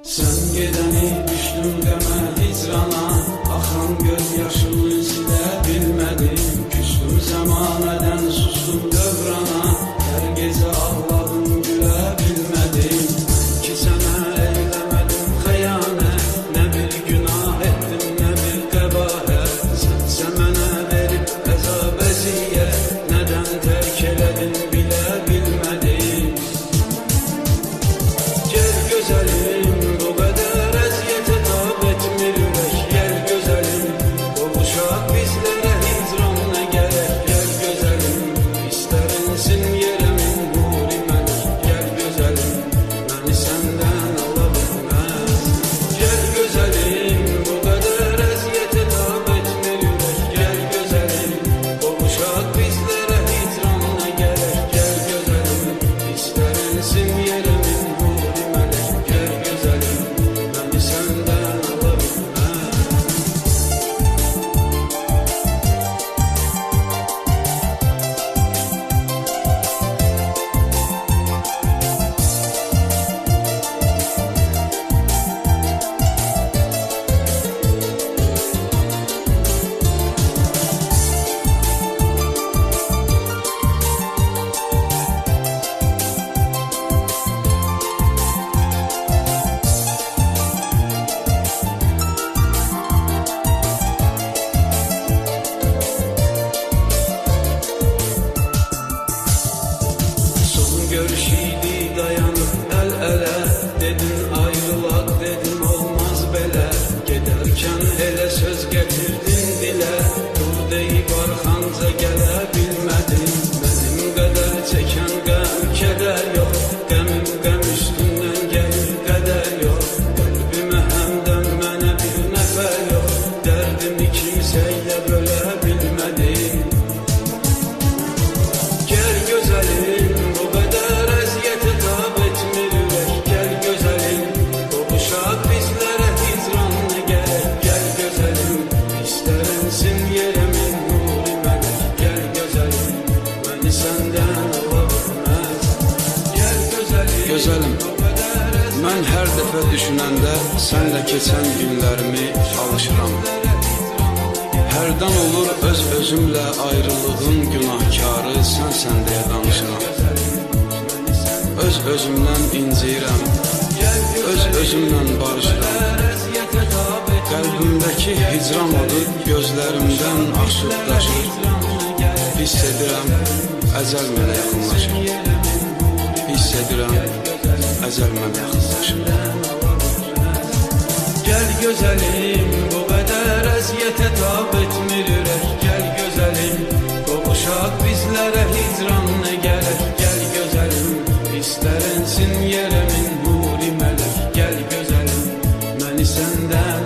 Sen gedəni düşdüm qəmə hicrana, axan göz yaşımı silə bilmədim. Küstüm zəmanədən, sustum dövrana, hər gecə ağladım, gülə bilmədim. Ki sənə eyləmədim xəyanət, nə bir günah etdim, nə bir qəbahət. Sənsə mənə verib əzab əziyyət, nədən tərk elədin bilə bilmədim. Gəl gözəlim, görüşüydü dayanıb əl-ələ, dedin ayrılaq, dedim olmaz belə. Gedərkən elə söz gətirdin dilə, dur deyib arxanca gələ bilmədim. Mənim qədər çəkən qəm, kədər yox, qəmim qəm üstündən gəlir qədər yox. Qəlbimə həmdən mənə bir nəfər yox, dərdimi kimsə ilə bölə bilmədim. Gəl gözəlim, gözəlim, mən hər dəfə düşünəndə sənlə keçən günlərimi alışıram. Hərdən olur öz-özümlə ayrılığın günahkarı sənsən deyə danışıram. Öz-özümdən inciyirəm, öz-özümlə barışıram. Qəlbimdəki hicran odu gözlərimdən aşıb daşır. Hiss edirəm, əcəl mənə yaxınlaşır. Hiss edirəm, əcəl mənə yaxınlaşır. Gəl gözəlim, bu qədər əziyyətə tab etmir ürək. Gəl gözəlim, qovuşaq bizlərə hicran nə gərək. Gəl gözəlim, istərinsin yerəmin nuri mələk. Gəl gözəlim, məni səndən